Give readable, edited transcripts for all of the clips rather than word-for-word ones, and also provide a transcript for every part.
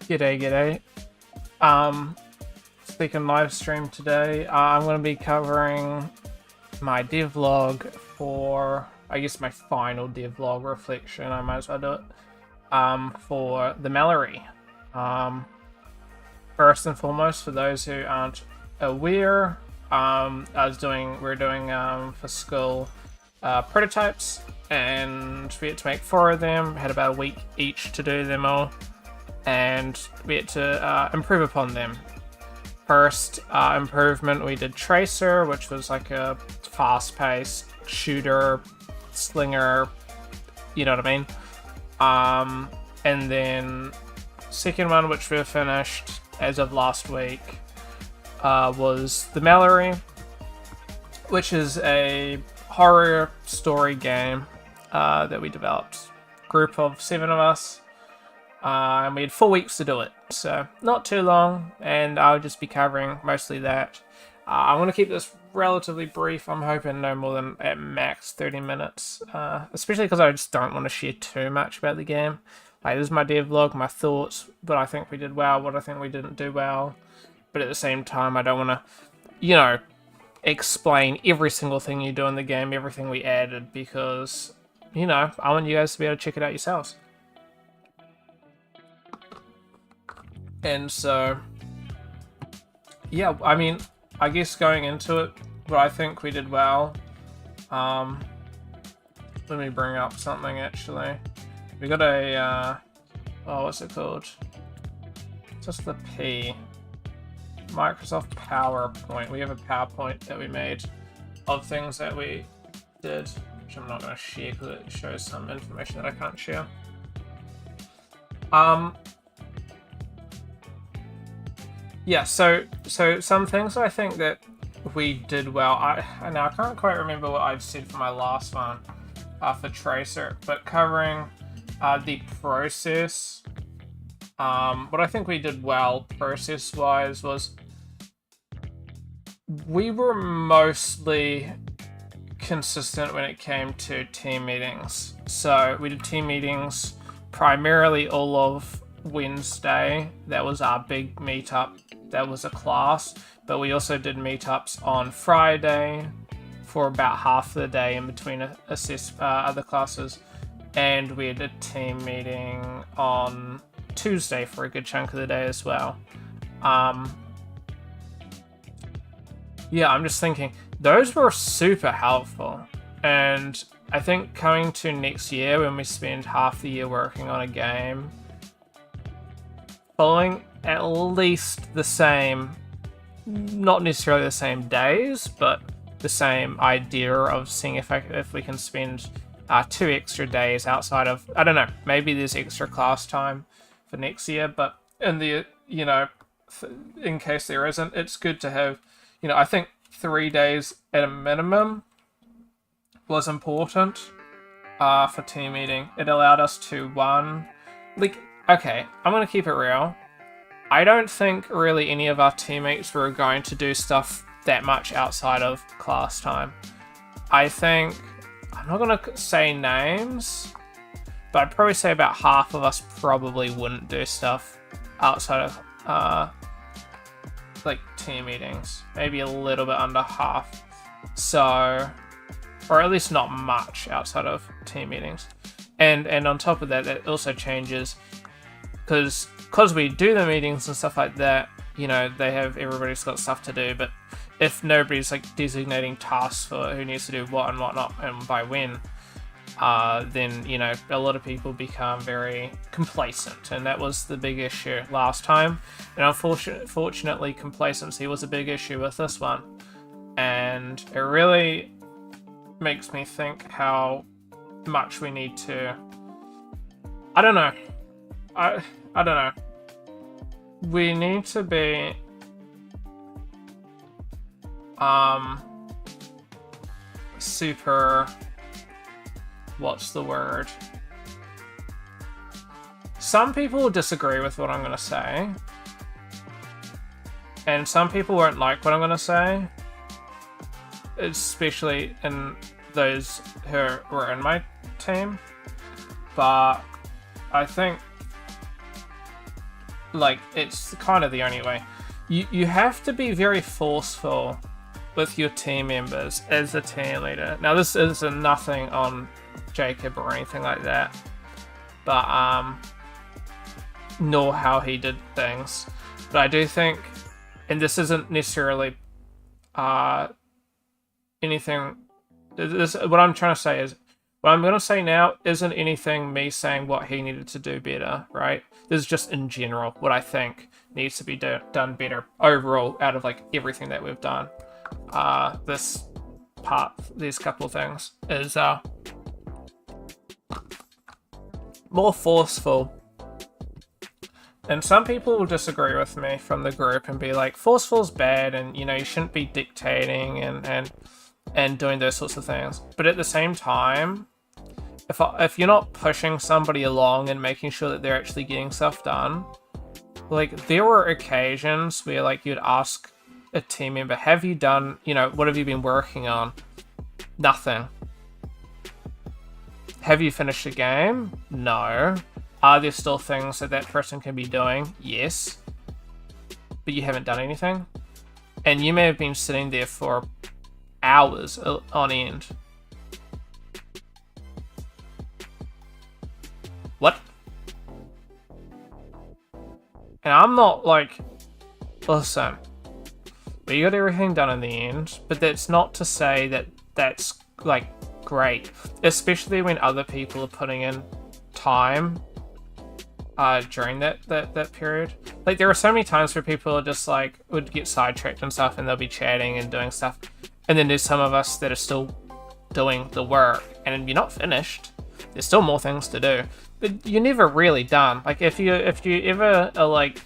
G'day. Speaking live stream today, I'm going to be covering my devlog for, I guess, my final devlog reflection. I might as well do it. For the Mallory. First and foremost, for those who aren't aware, we're doing for school prototypes, and we had to make 4 of them. Had about a week each to do them all, and we had to improve upon them. First improvement, we did Tracer, which was like a fast-paced shooter, slinger, you know what I mean? And then second one, which we finished as of last week, was the Mallory, which is a horror story game that we developed. Group of 7 of us. And we had 4 weeks to do it, so not too long, and I'll just be covering mostly that. I'm going to keep this relatively brief. I'm hoping no more than at max 30 minutes, especially because I just don't want to share too much about the game. Like, this is my devlog, my thoughts, what I think we did well, what I think we didn't do well, but at the same time I don't want to, explain every single thing you do in the game, everything we added, because, I want you guys to be able to check it out yourselves. And so, yeah, I mean, I guess going into it, what I think we did well, let me bring up something actually. We got a, what's it called? Just the P. Microsoft PowerPoint. We have a PowerPoint that we made of things that we did, which I'm not going to share because it shows some information that I can't share. Yeah, so some things I think that we did well. I can't quite remember what I've said for my last one for Tracer, but covering the process, what I think we did well process-wise was we were mostly consistent when it came to team meetings. So we did team meetings primarily all of Wednesday. That was our big meetup. That was a class, but we also did meetups on Friday for about half the day in between other classes, and we had a team meeting on Tuesday for a good chunk of the day as well. Yeah, I'm just thinking those were super helpful, and I think coming to next year when we spend half the year working on a game, following at least the same, not necessarily the same days, but the same idea of seeing if we can spend 2 extra days outside of, I don't know, maybe there's extra class time for next year, but in the, in case there isn't, it's good to have, I think 3 days at a minimum was important for team meeting. It allowed us to, okay, I'm going to keep it real. I don't think really any of our teammates were going to do stuff that much outside of class time. I think, I'm not going to say names, but I'd probably say about half of us probably wouldn't do stuff outside of team meetings. Maybe a little bit under half. So, or at least not much outside of team meetings. And on top of that, that also changes because we do the meetings and stuff like that, everybody's got stuff to do, but if nobody's designating tasks for who needs to do what and whatnot and by when, then, a lot of people become very complacent, and that was the big issue last time. And unfortunately, complacency was a big issue with this one, and it really makes me think how much we need to, I don't know. I don't know. We need to be super, what's the word? Some people disagree with what I'm going to say, and some people won't like what I'm going to say, especially in those who were in my team. But I think like, it's kind of the only way. You have to be very forceful with your team members as a team leader. Now, this is nothing on Jacob or anything like that, but nor how he did things. But I do think, and this isn't necessarily anything. What I'm trying to say is, what I'm going to say now isn't anything me saying what he needed to do better, right? This is just in general what I think needs to be done better overall out of like everything that we've done. This part, these couple of things, is more forceful. And some people will disagree with me from the group and be like, forceful's bad, and you know, you shouldn't be dictating and doing those sorts of things. But at the same time, if you're not pushing somebody along and making sure that they're actually getting stuff done, like, there were occasions where like you'd ask a team member, have you done, you know, what have you been working on? Nothing. Have you finished the game? No. Are there still things that that person can be doing? Yes. But you haven't done anything? And you may have been sitting there for hours on end. What? And I'm not like, listen, we got everything done in the end, but that's not to say that that's like great, especially when other people are putting in time during that period. Like, there are so many times where people are just like, would get sidetracked and stuff, and they'll be chatting and doing stuff, and then there's some of us that are still doing the work, and you're not finished. There's still more things to do, but you're never really done. Like, if you ever are like,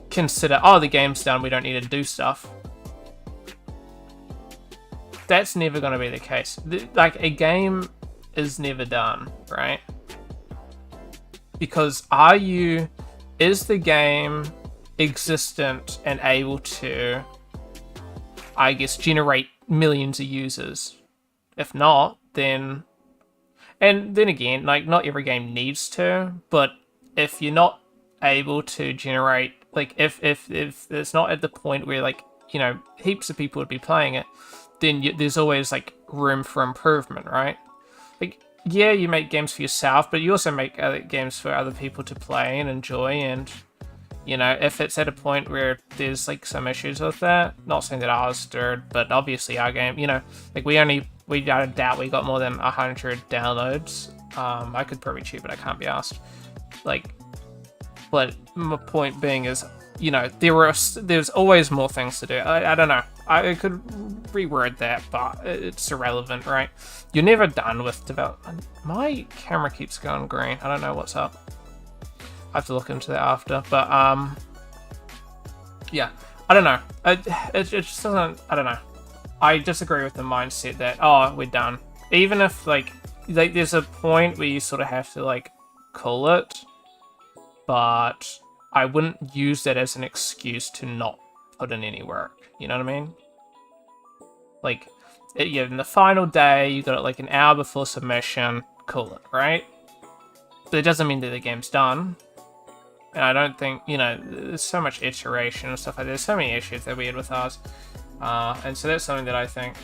consider, oh, the game's done, we don't need to do stuff, that's never going to be the case. Like, a game is never done, right? Because is the game existent and able to, I guess, generate millions of users? If not, then, and then again, like, not every game needs to, but if you're not able to generate, like, if it's not at the point where, like, you know, heaps of people would be playing it, then there's always like room for improvement, right? Like, yeah, you make games for yourself, but you also make other games for other people to play and enjoy. And, you know, if it's at a point where there's like some issues with that, not saying that ours did, but obviously our game, you know, like, we I doubt we got more than 100 downloads. I could probably cheat, but I can't be asked. Like, but my point being is, you know, there's always more things to do. I don't know. I could reword that, but it's irrelevant, right? You're never done with development. My camera keeps going green. I don't know what's up. I have to look into that after. But, yeah. I don't know. It just doesn't... I don't know. I disagree with the mindset that, oh, we're done. Even if, like, there's a point where you sort of have to, like, call it. But I wouldn't use that as an excuse to not put in any work. You know what I mean? Like, yeah, in the final day, you got it like an hour before submission, call it, right? But it doesn't mean that the game's done. And I don't think, you know, there's so much iteration and stuff like that. There's so many issues that we had with ours. And so that's something that I think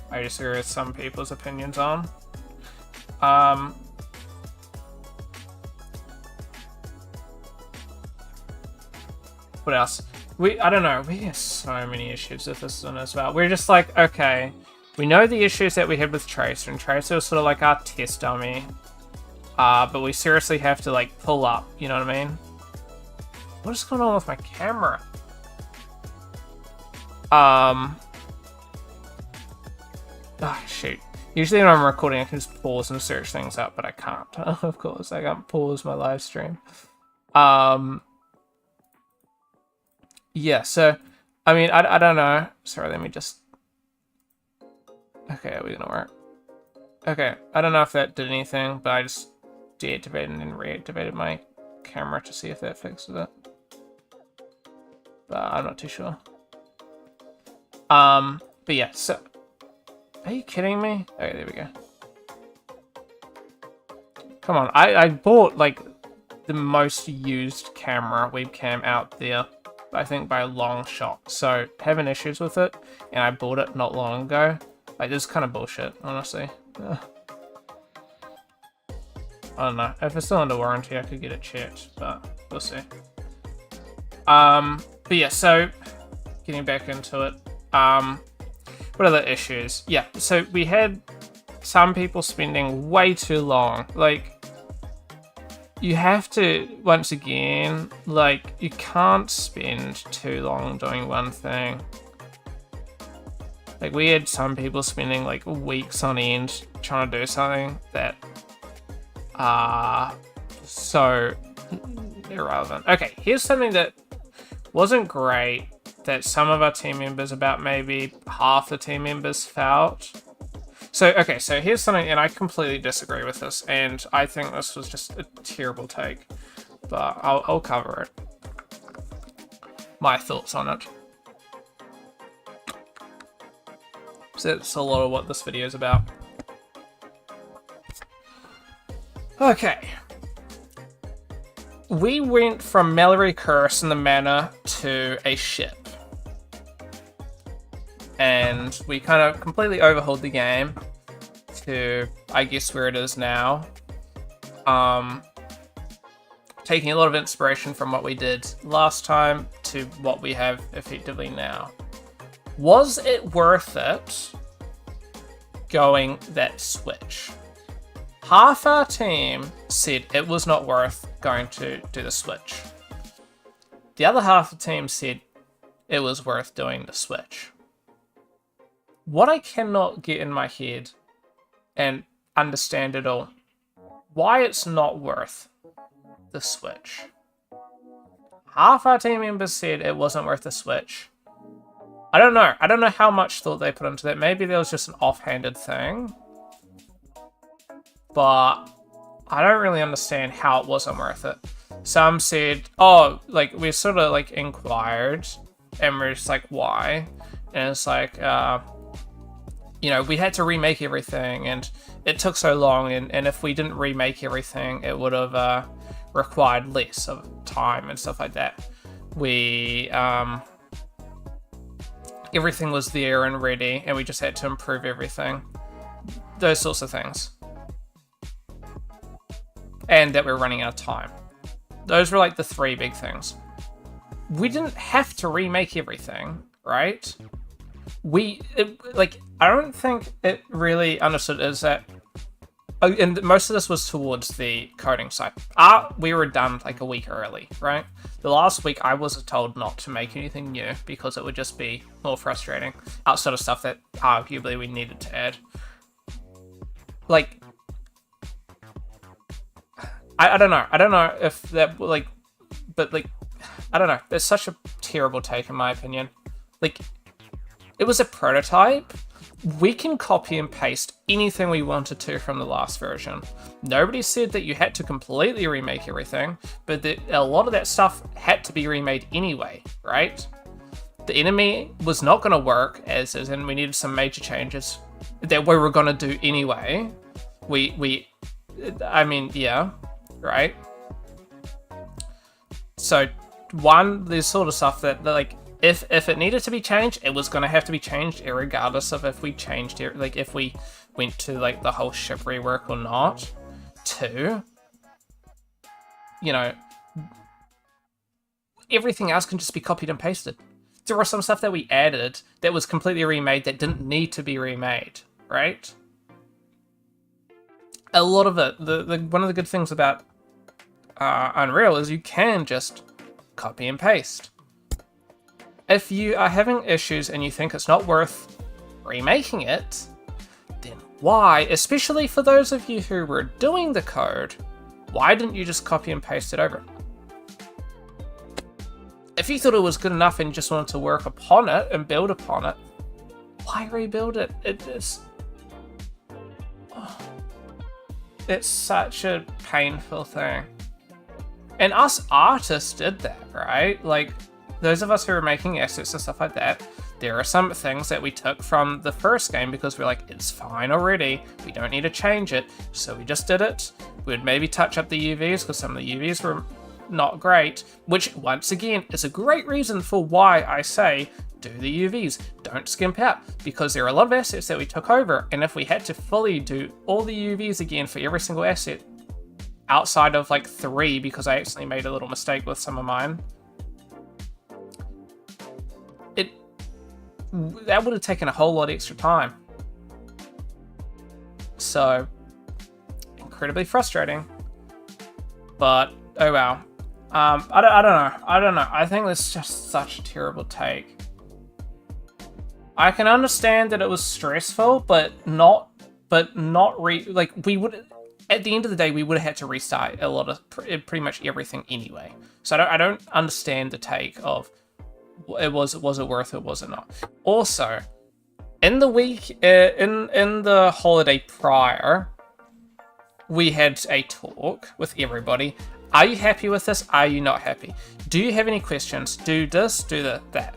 I disagree with some people's opinions on. What else? I don't know, we have so many issues with this one as well. We're just like, okay, we know the issues that we had with Tracer, and Tracer was sort of like our test dummy. But we seriously have to, like, pull up, you know what I mean? What is going on with my camera? Oh, shoot. Usually when I'm recording, I can just pause and search things up, but I can't. Of course, I can't pause my live stream. Yeah, so, I mean, I don't know. Sorry, let me just... Okay, are we gonna work? Okay, I don't know if that did anything, but I just deactivated and then reactivated my camera to see if that fixes it. But I'm not too sure. But yeah, so... Are you kidding me? Okay, there we go. Come on, I bought, like, the most used webcam out there, I think by a long shot. So having issues with it, and I bought it not long ago, like this is kind of bullshit, honestly. Ugh. I don't know. If it's still under warranty, I could get it checked, but we'll see. But yeah, so getting back into it. What are the issues? Yeah, so we had some people spending way too long. Like, you have to, once again, like, you can't spend too long doing one thing. Like, we had some people spending like weeks on end trying to do something that so irrelevant. Okay, here's something that wasn't great that some of our team members, about maybe half the team members, felt. So, okay, so here's something, and I completely disagree with this, and I think this was just a terrible take, but I'll cover it. My thoughts on it. So that's a lot of what this video is about. Okay. We went from Mallory Curse in the Manor to a ship. And we kind of completely overhauled the game to, I guess, where it is now. Taking a lot of inspiration from what we did last time to what we have effectively now. Was it worth it going that switch? Half our team said it was not worth going to do the switch. The other half of the team said it was worth doing the switch. What I cannot get in my head and understand at all, why it's not worth the switch. Half our team members said it wasn't worth the switch. I don't know. I don't know how much thought they put into that. Maybe there was just an offhanded thing. But I don't really understand how it wasn't worth it. Some said, oh, like, we sort of, like, inquired, and we're just like, why? And it's like, you know, we had to remake everything, and it took so long, and if we didn't remake everything, it would have required less of time and stuff like that. We, everything was there and ready, and we just had to improve everything. Those sorts of things. And that we're running out of time. Those were like the three big things. We didn't have to remake everything, right? I don't think it really understood is that, and most of this was towards the coding side. We were done like a week early, right? The last week I was told not to make anything new because it would just be more frustrating outside of stuff that arguably we needed to add. Like, I don't know. I don't know if that, like, but, like, I don't know. It's such a terrible take, in my opinion. Like, it was a prototype. We can copy and paste anything we wanted to from the last version. Nobody said that you had to completely remake everything, but that a lot of that stuff had to be remade anyway, right? The enemy was not going to work as is, and we needed some major changes that we were going to do anyway. I mean, yeah. Right? So, one, there's sort of stuff that, like, if it needed to be changed, it was going to have to be changed regardless of if we changed it, like, if we went to, like, the whole ship rework or not. Two, you know, everything else can just be copied and pasted. There was some stuff that we added that was completely remade that didn't need to be remade, right? A lot of it, one of the good things about Unreal is you can just copy and paste. If you are having issues and you think it's not worth remaking it, then why, especially for those of you who were doing the code, why didn't you just copy and paste it over? If you thought it was good enough and you just wanted to work upon it and build upon it, why rebuild it? It's such a painful thing. And us artists did that, right? Like, those of us who were making assets and stuff like that, there are some things that we took from the first game because we're like, it's fine already, we don't need to change it, so we just did it. We'd maybe touch up the UVs because some of the UVs were not great, which once again is a great reason for why I say do the UVs, don't skimp out, because there are a lot of assets that we took over, and if we had to fully do all the UVs again for every single asset, outside of like 3, because I actually made a little mistake with some of mine, that would have taken a whole lot extra time. So, incredibly frustrating. But, oh well. I don't know. I think that's just such a terrible take. I can understand that it was stressful, but not we would, at the end of the day, we would have had to restart a lot of pretty much everything anyway. So I don't understand the take of was it worth it, was it not? Also, in the week in the holiday prior, we had a talk with everybody. Are you happy with this? Are you not happy? Do you have any questions? Do this, do that.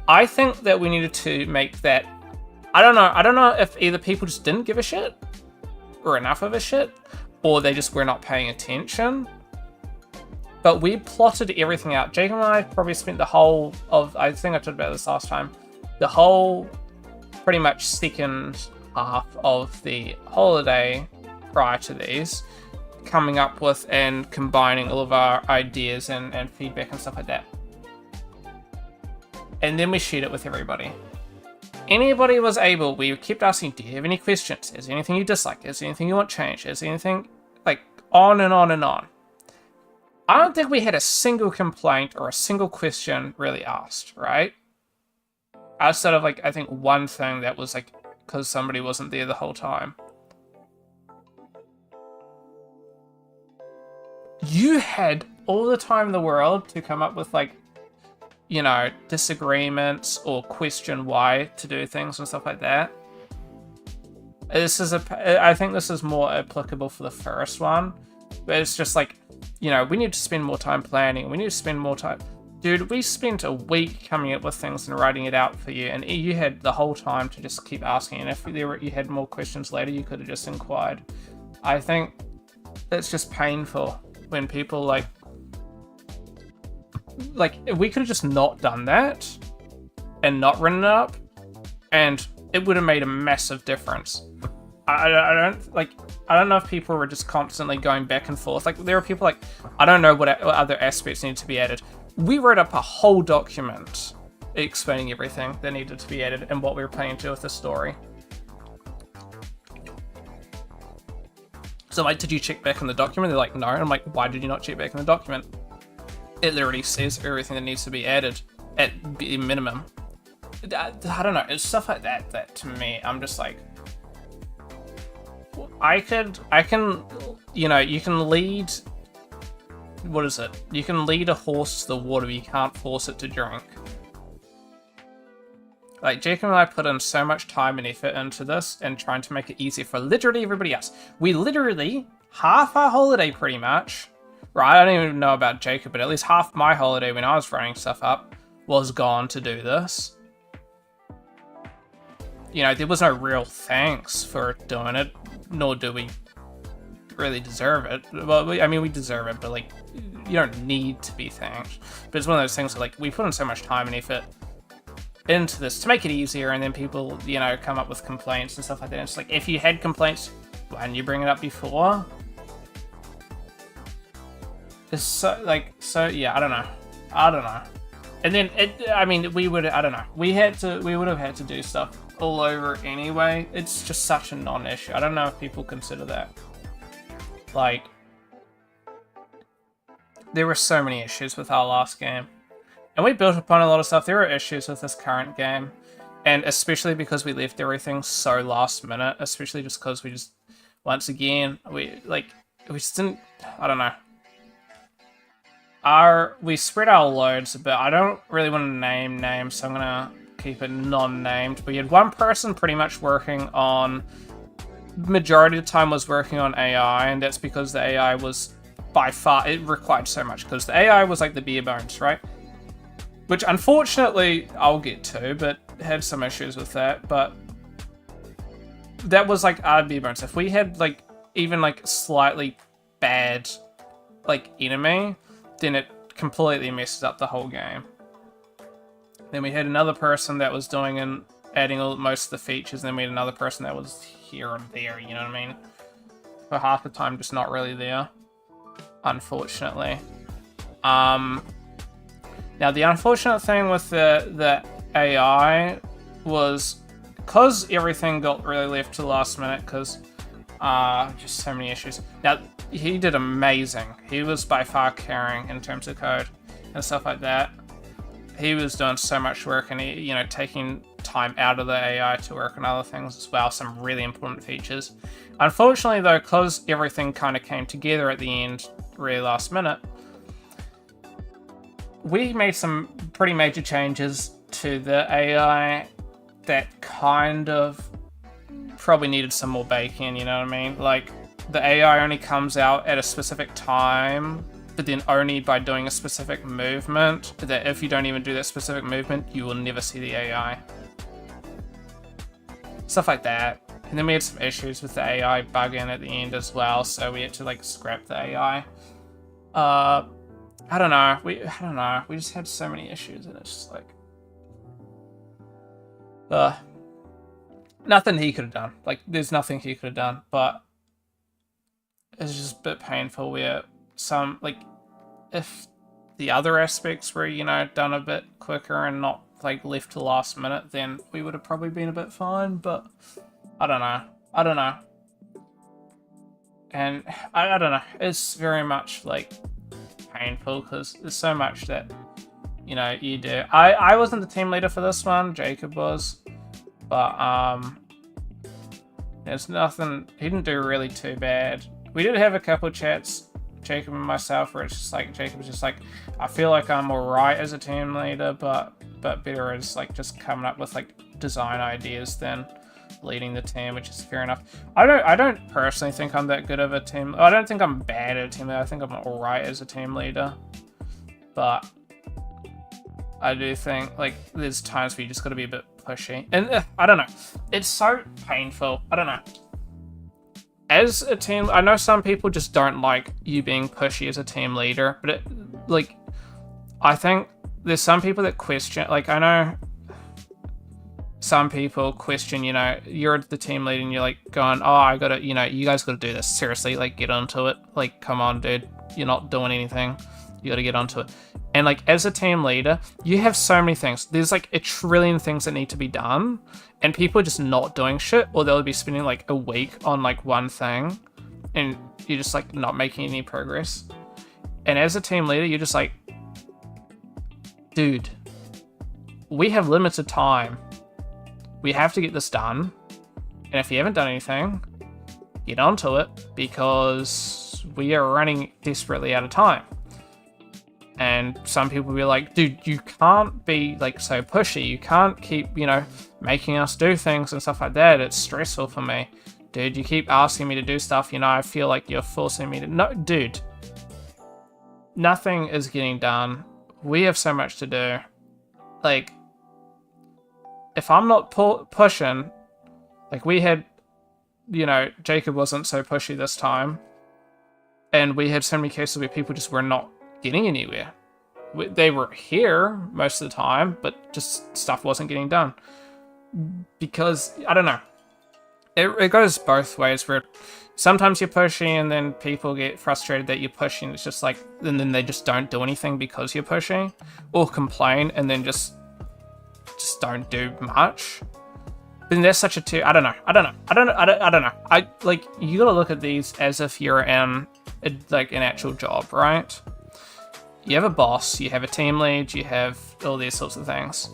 I think that we needed to make that, I don't know if either people just didn't give a shit or enough of a shit, or they just were not paying attention. But we plotted everything out. Jake and I probably spent the whole of, I think I talked about this last time, the whole pretty much second half of the holiday prior to these, coming up with and combining all of our ideas and feedback and stuff like that. And then we shared it with everybody. Anybody was able, we kept asking, do you have any questions? Is there anything you dislike? Is there anything you want changed? Is there anything, like, on and on and on. I don't think we had a single complaint or a single question really asked, right? Outside of, like, I think one thing that was, like, because somebody wasn't there the whole time. You had all the time in the world to come up with, like, you know, disagreements or question why to do things and stuff like that. I think this is more applicable for the first one. But it's just like, you know, we need to spend more time planning. We need to spend more time. Dude, we spent a week coming up with things and writing it out for you, and you had the whole time to just keep asking. And if you had more questions later, you could have just inquired. I think it's just painful when people like we could have just not done that and not written it up, and it would have made a massive difference. I don't know if people were just constantly going back and forth. Like, there are people like, I don't know what other aspects need to be added. We wrote up a whole document explaining everything that needed to be added and what we were planning to do with the story. So, like, did you check back in the document? They're like, no. I'm like, why did you not check back in the document? It literally says everything that needs to be added at the minimum. I don't know. It's stuff like that to me, I'm just like, I can, you know, you can lead, what is it? You can lead a horse to the water, but you can't force it to drink. Like, Jake and I put in so much time and effort into this and trying to make it easier for literally everybody else. We literally, half our holiday pretty much, right, I don't even know about Jacob, but at least half my holiday when I was running stuff up was gone to do this. You know, there was no real thanks for doing it, nor do we really deserve it. Well, I mean, we deserve it, but, like, you don't need to be thanked. But it's one of those things where, like, we put in so much time and effort into this to make it easier, and then people, you know, come up with complaints and stuff like that. And it's like, if you had complaints, why didn't you bring it up before? It's so, like, so, yeah, I don't know. And then, we would have had to do stuff all over anyway. It's just such a non-issue. I don't know if people consider that. Like, there were so many issues with our last game. And we built upon a lot of stuff. There are issues with this current game. And especially because we left everything so last minute. Especially just because we just, once again, we just didn't, I don't know. We spread our loads a bit. I don't really want to name names, so I'm going to keep it non-named. We had one person pretty much working on, majority of the time was working on AI, and that's because the AI was by far, it required so much, because the AI was like the bare bones, right? Which unfortunately I'll get to, but had some issues with that, but that was like our bare bones. If we had like even like slightly bad like enemy, then it completely messes up the whole game. Then we had another person that was doing and adding most of the features, and then we had another person that was here and there, you know what I mean? For half the time, just not really there, unfortunately. Now the unfortunate thing with the AI was because everything got really left to the last minute, because just so many issues. Now, he did amazing. He was by far carrying in terms of code and stuff like that. He was doing so much work, and he, taking time out of the AI to work on other things as well, some really important features. Unfortunately, though, because everything kind of came together at the end, really last minute, we made some pretty major changes to the AI that kind of probably needed some more bacon, you know what I mean? Like, the AI only comes out at a specific time, but then only by doing a specific movement, that if you don't even do that specific movement, you will never see the AI. Stuff like that. And then we had some issues with the AI bugging at the end as well, so we had to like scrap the AI. I don't know. We just had so many issues, and it's just like, nothing he could have done. Like, there's nothing he could have done, but it's just a bit painful where some, like, if the other aspects were, done a bit quicker and not, like, left to the last minute, then we would have probably been a bit fine, but I don't know. And I don't know. It's very much, like, painful because there's so much that, you do. I wasn't the team leader for this one. Jacob was. But, there's nothing. He didn't do really too bad. We did have a couple chats, Jacob and myself, where it's just like, Jacob was just like, I feel like I'm alright as a team leader, but better is like just coming up with like design ideas than leading the team, which is fair enough. I don't personally think I'm that good of a team. I don't think I'm bad at a team leader. I think I'm alright as a team leader, but I do think like there's times where you just got to be a bit pushy, and I don't know. It's so painful. I don't know. As a team, I know some people just don't like you being pushy as a team leader, but I think there's some people that question, like, I know some people question, you're the team leader and you're like going, oh, I gotta, you guys gotta do this. Seriously, like, get onto it. Like, come on, dude. You're not doing anything. You gotta get onto it. And, like, as a team leader, you have so many things. There's, like, a trillion things that need to be done, and people are just not doing shit, or they'll be spending, like, a week on, like, one thing, and you're just, like, not making any progress. And as a team leader, you're just like, dude, we have limited time. We have to get this done. And if you haven't done anything, get onto it, because we are running desperately out of time. And some people will be like, dude, you can't be like so pushy. You can't keep, making us do things and stuff like that. It's stressful for me. Dude, you keep asking me to do stuff, I feel like you're forcing me to. No, dude. Nothing is getting done. We have so much to do. Like, if I'm not pushing, like we had, Jacob wasn't so pushy this time. And we had so many cases where people just were not getting anywhere. They were here most of the time, but just stuff wasn't getting done. Because, I don't know. It goes both ways, where sometimes you're pushing and then people get frustrated that you're pushing. It's just like, and then they just don't do anything because you're pushing, or complain and then just don't do much. Then there's such a I don't know. I like, you gotta look at these as if you're in like an actual job, right? You have a boss, you have a team lead, you have all these sorts of things.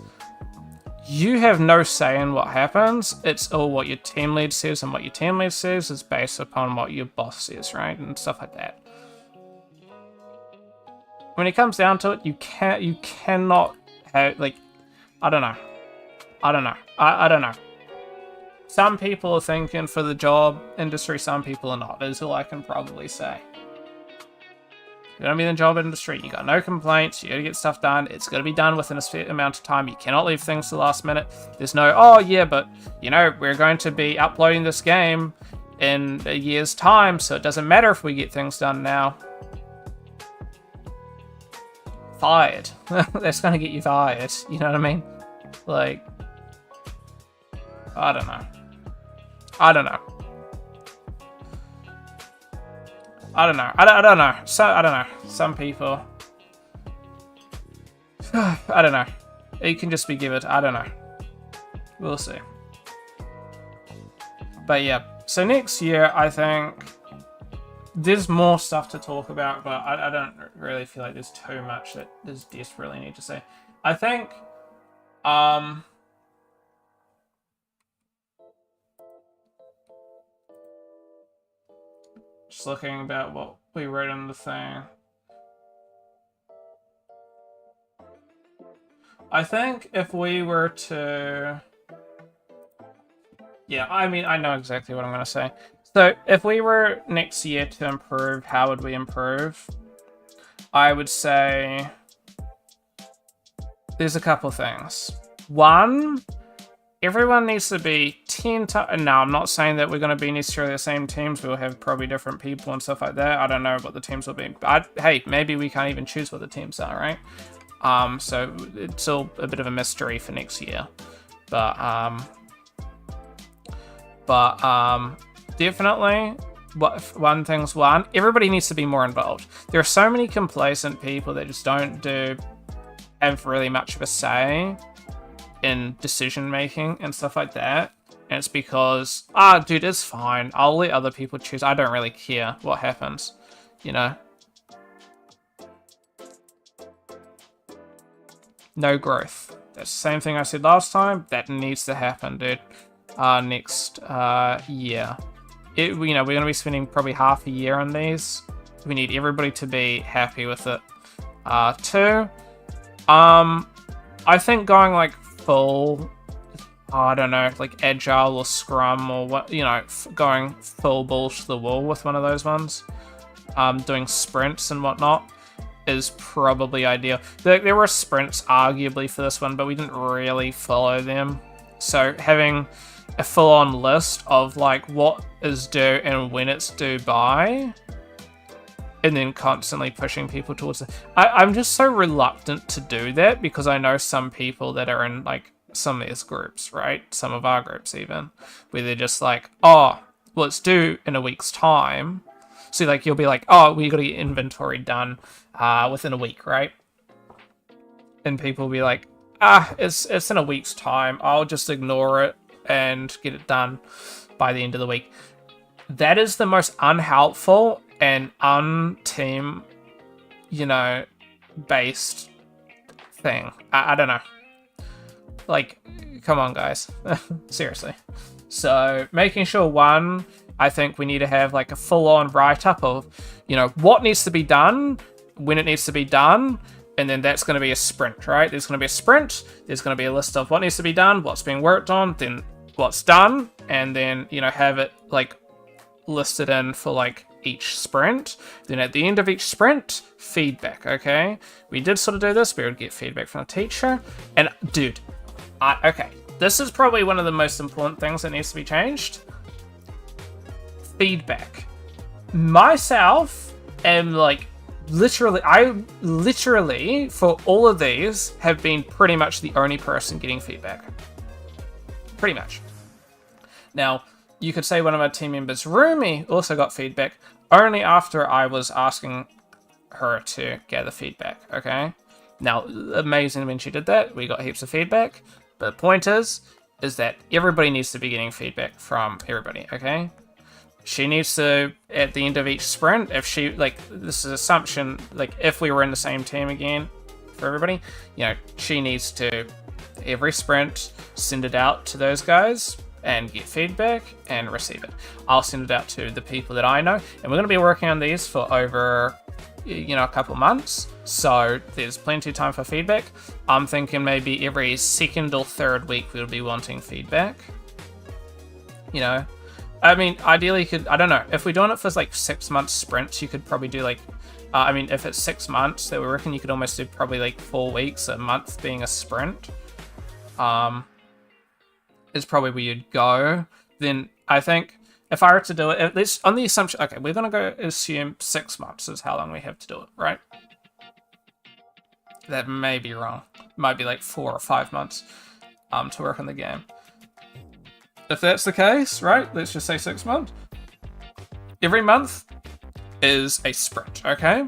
You have no say in what happens. It's all what your team lead says, and what your team lead says is based upon what your boss says, right? And stuff like that. When it comes down to it, you cannot have, like, I don't know. I don't know. Some people are thinking for the job industry, some people are not, is all I can probably say. You're gonna be in the job industry. You got no complaints. You gotta get stuff done. It's gonna be done within a set amount of time. You cannot leave things to the last minute. There's no, oh yeah, but you know, we're going to be uploading this game in a year's time, so it doesn't matter if we get things done now. Fired. That's gonna get you fired. You know what I mean? Like, I don't know. I don't know. I don't know. I don't know. So I don't know. Some people. I don't know. It can just be given. I don't know. We'll see. But yeah. So next year, I think there's more stuff to talk about, but I don't really feel like there's too much that is desperately need to say. I think, just looking about what we wrote on the thing. I think if we were to... Yeah, I mean, I know exactly what I'm going to say. So, if we were next year to improve, how would we improve? I would say... There's a couple things. One... Everyone needs to be 10 times... No, I'm not saying that we're going to be necessarily the same teams. We'll have probably different people and stuff like that. I don't know what the teams will be. But hey, maybe we can't even choose what the teams are, right? So it's still a bit of a mystery for next year. But definitely, one thing's one. Everybody needs to be more involved. There are so many complacent people that just don't have really much of a say in decision making and stuff like that, and it's because dude, it's fine, I'll let other people choose, I don't really care what happens, you know. No growth. That's the same thing I said last time. That needs to happen, dude. Next year, you know, we're gonna be spending probably half a year on these. We need everybody to be happy with it. Two, I think going like full, I don't know, like agile or scrum or what, you know, going full ball to the wall with one of those ones, doing sprints and whatnot is probably ideal. There were sprints arguably for this one, but we didn't really follow them. So having a full-on list of like what is due and when it's due by, and then constantly pushing people towards it. I'm just so reluctant to do that because I know some people that are in like some of these groups, right? Some of our groups even, where they're just like, oh, well, it's due in a week's time. So like you'll be like, oh, we got to get inventory done within a week, right? And people will be like, it's in a week's time. I'll just ignore it and get it done by the end of the week. That is the most unhelpful and un-team, you know, based thing. I don't know. Like, come on, guys. Seriously. So, making sure, one, I think we need to have, like, a full-on write-up of, you know, what needs to be done, when it needs to be done, and then that's going to be a sprint, right? There's going to be a sprint, there's going to be a list of what needs to be done, what's being worked on, then what's done, and then, you know, have it, like, listed in for, like, each sprint. Then at the end of each sprint, feedback, okay? We did sort of do this, we would get feedback from the teacher, and, dude, okay, this is probably one of the most important things that needs to be changed. Feedback. Myself am, like, I literally, for all of these, have been pretty much the only person getting feedback. Pretty much. Now, you could say one of our team members, Rumi, also got feedback only after I was asking her to gather feedback, okay? Now, amazing when she did that. We got heaps of feedback. But the point is that everybody needs to be getting feedback from everybody, okay? She needs to, at the end of each sprint, if she, like, this is assumption, like, if we were in the same team again for everybody, you know, she needs to, every sprint, send it out to those guys and get feedback and receive it. I'll send it out to the people that I know, and we're going to be working on these for over, you know, a couple months, so there's plenty of time for feedback. I'm thinking maybe every second or third week we'll be wanting feedback. You know, I mean, ideally you could, I don't know, if we're doing it for like 6 month sprints, you could probably do like I mean, if it's 6 months, then we reckon you could almost do probably like 4 weeks, a month being a sprint. Is probably where you'd go. Then I think if I were to do it, at least on the assumption, okay, we're gonna go assume 6 months is how long we have to do it, right? That may be wrong. Might be like 4 or 5 months to work on the game. If that's the case, right? Let's just say 6 months. Every month is a sprint, okay?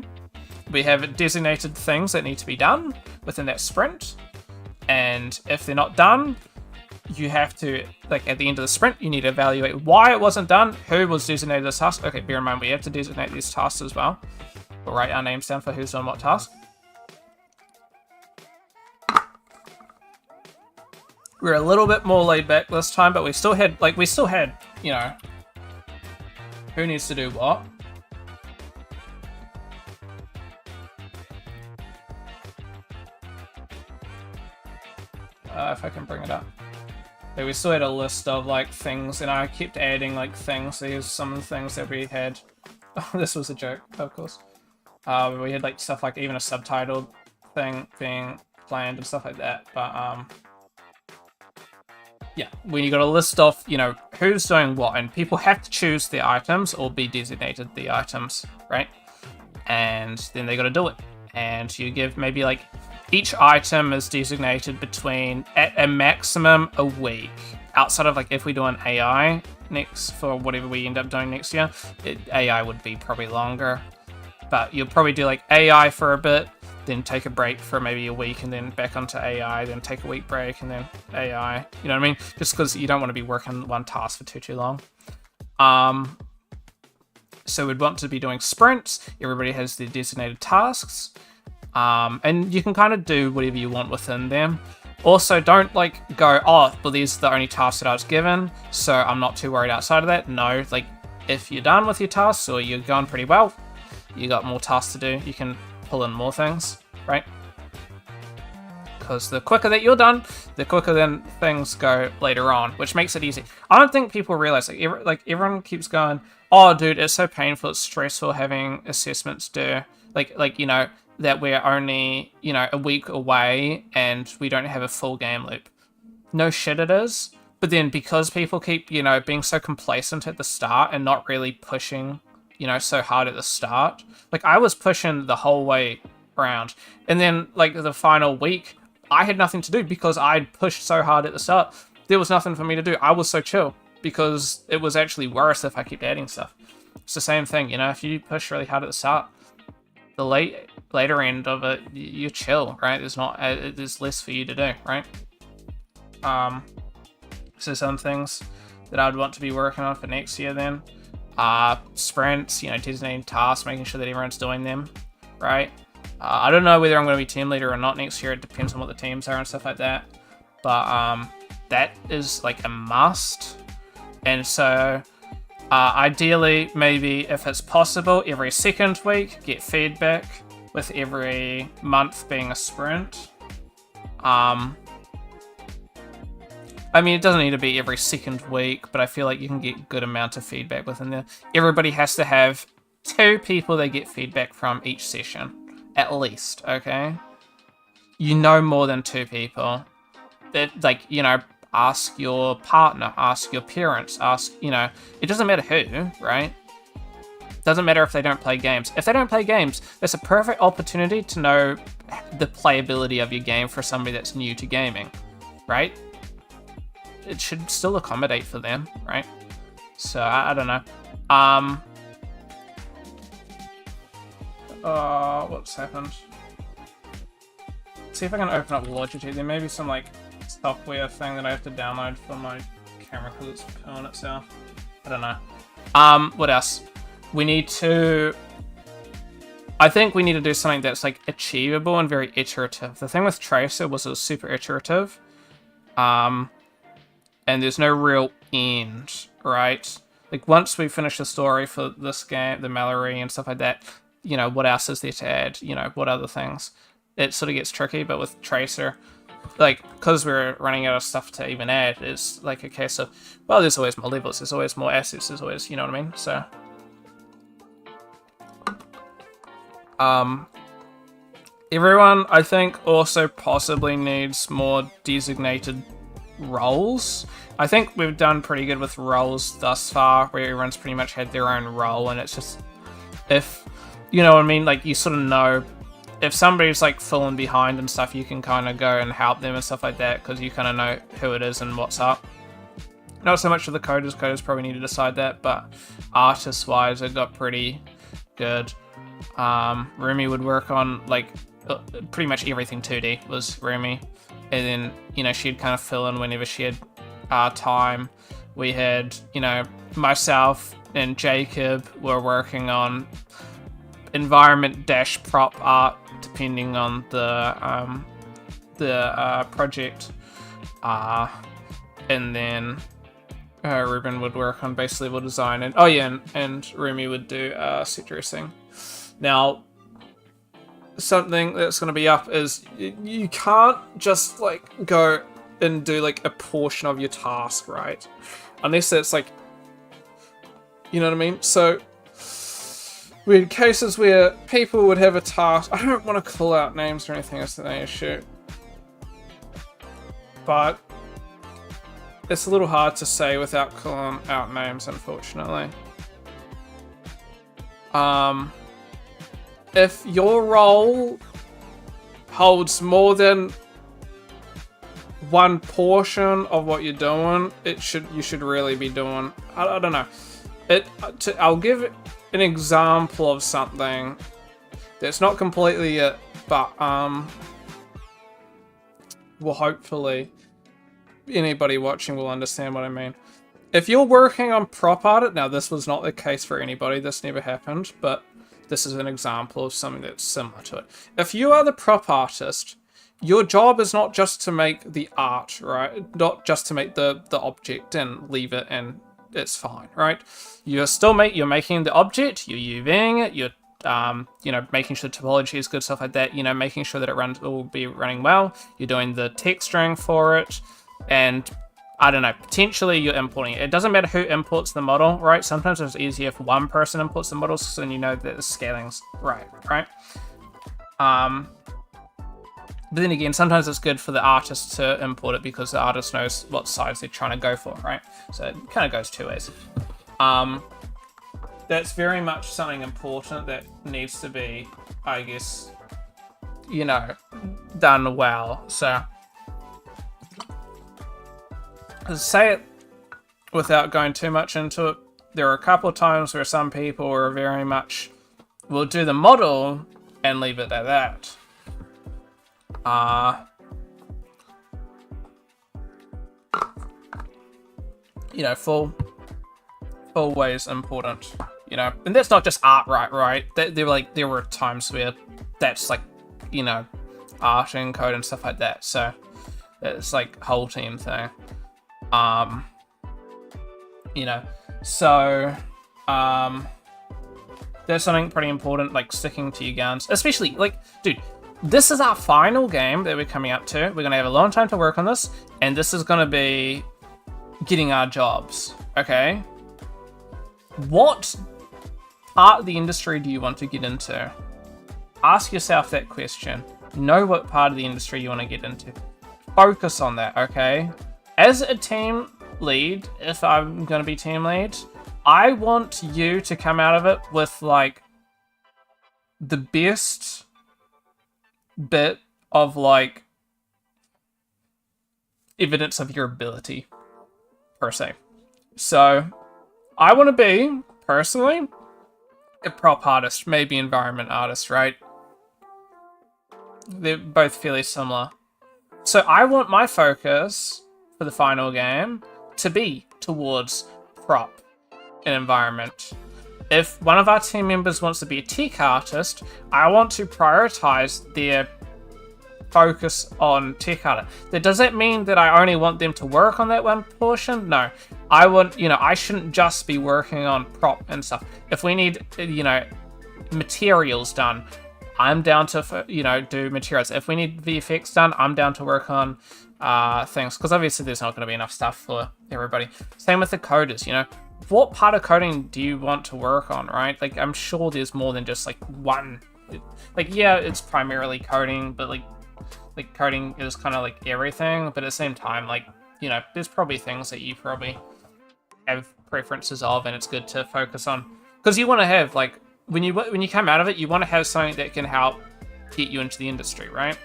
We have designated things that need to be done within that sprint, and if they're not done, you have to, like, at the end of the sprint, you need to evaluate why it wasn't done, who was designated this task. Okay, bear in mind, we have to designate these tasks as well. We'll write our names down for who's on what task. We're a little bit more laid back this time, but we still had, you know, who needs to do what. If I can bring it up. Like, we still had a list of, like, things, and I kept adding, like, things. Here's some of the things that we had. Oh, this was a joke, of course. We had, like, stuff like even a subtitled thing being planned and stuff like that, but, yeah, when you got a list of, you know, who's doing what, and people have to choose their items or be designated the items, right? And then they got to do it. And you give maybe, like, each item is designated between, at a maximum, a week. Outside of, like, if we do an AI next, for whatever we end up doing next year, AI would be probably longer. But you'll probably do, like, AI for a bit, then take a break for maybe a week, and then back onto AI, then take a week break, and then AI. You know what I mean? Just because you don't want to be working one task for too long. So we'd want to be doing sprints. Everybody has their designated tasks. And you can kind of do whatever you want within them. Also, don't, like, go, oh, well, these are the only tasks that I was given, so I'm not too worried outside of that. No, like, if you're done with your tasks, or you're going pretty well, you got more tasks to do, you can pull in more things, right? Because the quicker that you're done, the quicker then things go later on, which makes it easy. I don't think people realize, like everyone keeps going, oh, dude, it's so painful, it's stressful having assessments due. Like, you know, that we're only, you know, a week away and we don't have a full game loop. No shit it is. But then because people keep, you know, being so complacent at the start and not really pushing, you know, so hard at the start. Like, I was pushing the whole way around. And then, like, the final week, I had nothing to do because I'd pushed so hard at the start. There was nothing for me to do. I was so chill because it was actually worse if I kept adding stuff. It's the same thing, you know, if you push really hard at the start, the later end of it, you're chill, right? There's less for you to do, right? So some things that I'd want to be working on for next year then. Sprints, you know, designating tasks, making sure that everyone's doing them, right? I don't know whether I'm going to be team leader or not next year. It depends on what the teams are and stuff like that. But that is like a must. And so ideally, maybe if it's possible, every second week, get feedback, with every month being a sprint. I mean, it doesn't need to be every second week, but I feel like you can get good amount of feedback within there. Everybody has to have 2 people they get feedback from each session, at least, okay? You know more than 2 people. That, like, you know, ask your partner, ask your parents, ask, you know, it doesn't matter who, right? Doesn't matter if they don't play games. If they don't play games, that's a perfect opportunity to know the playability of your game for somebody that's new to gaming, right? It should still accommodate for them, right? So, I don't know. What's happened? See if I can open up Logitech. There may be some, like, software thing that I have to download for my camera because it's pulling itself. I don't know. What else? We need to... I think we need to do something that's, like, achievable and very iterative. The thing with Tracer was it was super iterative. And there's no real end, right? Like, once we finish the story for this game, the Mallory and stuff like that, you know, what else is there to add? You know, what other things? It sort of gets tricky, but with Tracer, like, because we're running out of stuff to even add, it's like a case of, well, there's always more levels, there's always more assets, there's always, you know what I mean? So... Everyone, I think, also possibly needs more designated roles. I think we've done pretty good with roles thus far, where everyone's pretty much had their own role, and it's just, if, you know what I mean, like, you sort of know, if somebody's, like, falling behind and stuff, you can kind of go and help them and stuff like that, because you kind of know who it is and what's up. Not so much for the coders probably need to decide that, but artist-wise, it got pretty good. Rumi would work on, like, pretty much everything 2D was Rumi, and then, you know, she'd kind of fill in whenever she had time. We had, you know, myself and Jacob were working on environment-prop art, depending on the project, and then Ruben would work on base level design, and and Rumi would do set dressing. Now, something that's going to be up is you can't just like go and do like a portion of your task, right? Unless it's like, you know what I mean? So we had cases where people would have a task. I don't want to call out names or anything, that's the issue, but it's a little hard to say without calling out names, unfortunately. If your role holds more than one portion of what you're doing, you should really be doing. I don't know. I'll give an example of something that's not completely it, but well, hopefully anybody watching will understand what I mean. If you're working on prop art, now this was not the case for anybody, this never happened, but this is an example of something that's similar to it. If you are the prop artist, your job is not just to make the art, right? Not just to make the object and leave it and it's fine, right? You're making the object, you're UVing it, you're you know, making sure the topology is good, stuff like that, you know, making sure that it will be running well. You're doing the texturing for it, and I don't know, potentially you're importing it. It doesn't matter who imports the model, right? Sometimes it's easier if one person imports the models, so then you know that the scaling's right? But then again, sometimes it's good for the artist to import it because the artist knows what size they're trying to go for, right? So it kind of goes two ways. That's very much something important that needs to be, I guess, you know, done well. So, to say it without going too much into it, there are a couple of times where some people are very much will do the model and leave it at that. You know, always important, you know, and that's not just art, right? There were times where that's like, you know, art and code and stuff like that. So it's like whole team thing. You know, so there's something pretty important, like sticking to your guns, especially like, dude, this is our final game that we're coming up to. We're gonna have a long time to work on this, and this is gonna be getting our jobs, okay? What part of the industry do you want to get into? Ask yourself that question. Know what part of the industry you want to get into. Focus on that, okay? As a team lead, if I'm going to be team lead, I want you to come out of it with, like, the best bit of, like, evidence of your ability, per se. So, I want to be, personally, a prop artist, maybe environment artist, right? They're both fairly similar. So I want my focus for the final game to be towards prop and environment. If one of our team members wants to be a tech artist, I want to prioritize their focus on tech art. Does that mean that I only want them to work on that one portion? No. I want, you know, I shouldn't just be working on prop and stuff. If we need, you know, materials done, I'm down to, you know, do materials. If we need VFX done, I'm down to work on things, because obviously there's not going to be enough stuff for everybody. Same with the coders, you know. What part of coding do you want to work on, right? Like, I'm sure there's more than just, like, one like, yeah, it's primarily coding, but like coding is kind of like everything. But at the same time, like, you know, there's probably things that you probably have preferences of, and it's good to focus on, because you want to have, like, when you come out of it, you want to have something that can help get you into the industry, right?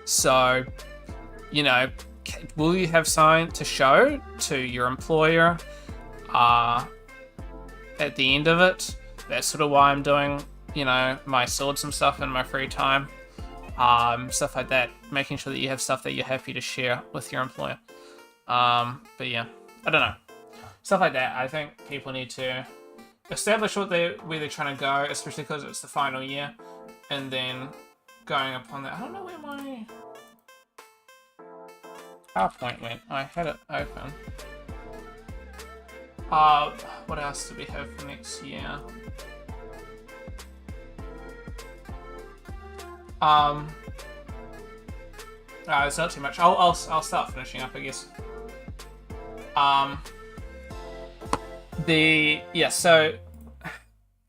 So, you know, will you have something to show to your employer at the end of it? That's sort of why I'm doing, you know, my swords and stuff in my free time, stuff like that, making sure that you have stuff that you're happy to share with your employer. But yeah, I don't know, stuff like that. I think people need to establish where they're trying to go, especially because it's the final year, and then going upon that. I don't know where my PowerPoint went. I had it open. What else do we have for next year? It's not too much. I'll start finishing up, I guess. So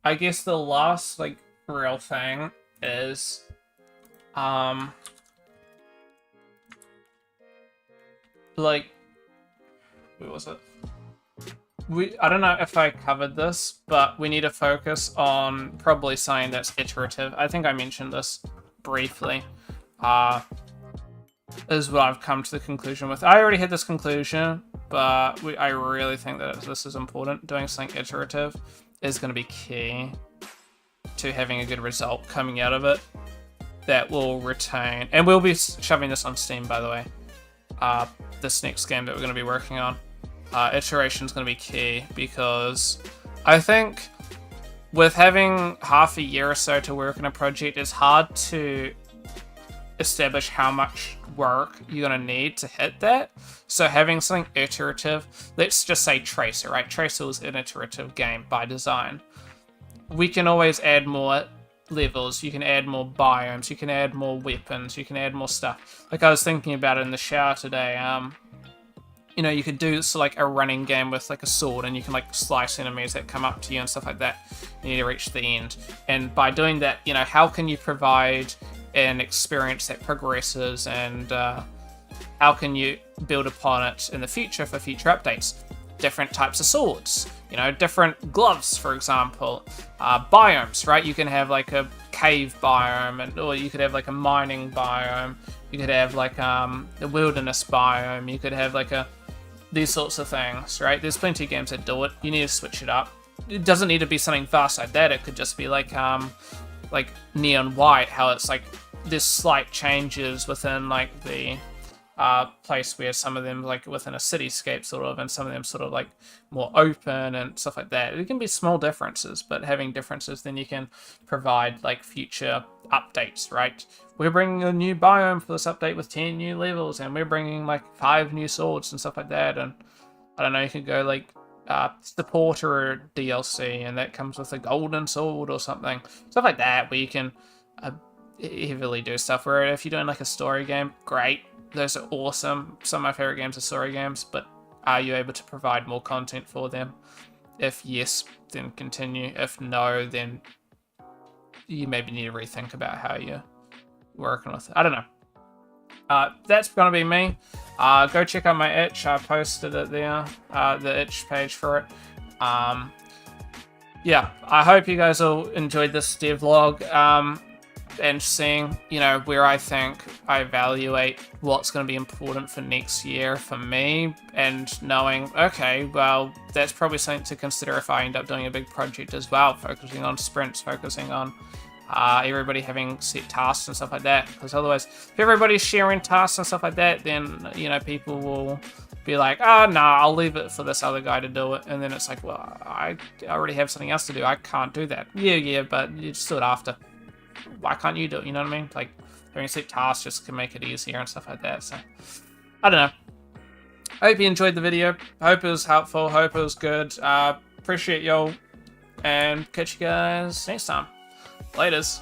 I guess the last, like, real thing is, like, where was it? I don't know if I covered this, but we need to focus on probably something that's iterative. I think I mentioned this briefly, is what I've come to the conclusion with. I already had this conclusion, but I really think that this is important. Doing something iterative is going to be key to having a good result coming out of it that will retain. And we'll be shoving this on Steam, by the way. This next game that we're going to be working on. Iteration is going to be key, because I think with having half a year or so to work on a project, it's hard to establish how much work you're going to need to hit that. So having something iterative, let's just say Tracer, right? Tracer was an iterative game by design. We can always add more levels, you can add more biomes, you can add more weapons, you can add more stuff. Like, I was thinking about it in the shower today. You know, you could do like a running game with like a sword, and you can like slice enemies that come up to you and stuff like that. You need to reach the end, and by doing that, you know, how can you provide an experience that progresses, and how can you build upon it in the future for future updates? Different types of swords, you know, different gloves, for example, biomes, right? You can have like a cave biome, or you could have like a mining biome. You could have like a wilderness biome. You could have like these sorts of things, right? There's plenty of games that do it. You need to switch it up. It doesn't need to be something vast like that. It could just be like Neon White, how it's like there's slight changes within like the place where some of them like within a cityscape sort of, and some of them sort of like more open and stuff like that. It can be small differences, but having differences, then you can provide like future updates, right? We're bringing a new biome for this update with 10 new levels, and we're bringing like 5 new swords and stuff like that. And I don't know, you could go like supporter DLC, and that comes with a golden sword or something, stuff like that, where you can heavily do stuff. Where if you're doing like a story game, great, those are awesome. Some of my favorite games are story games, but are you able to provide more content for them? If yes, then continue. If no, then you maybe need to rethink about how you're working with it. I don't know. That's gonna be me. Go check out my itch. I posted it there, the itch page for it. Yeah, I hope you guys all enjoyed this devlog. And seeing, you know, where I think I evaluate what's going to be important for next year for me, and knowing, okay, well, that's probably something to consider if I end up doing a big project as well, focusing on sprints, focusing on everybody having set tasks and stuff like that. Because otherwise, if everybody's sharing tasks and stuff like that, then, you know, people will be like, oh, no, I'll leave it for this other guy to do it. And then it's like, well, I already have something else to do. I can't do that. Yeah, but you just do it after. Why can't you do it? You know what I mean? Like, having set tasks just can make it easier and stuff like that. So, I don't know. I hope you enjoyed the video. Hope it was helpful. Hope it was good. Appreciate y'all. And catch you guys next time. Laters.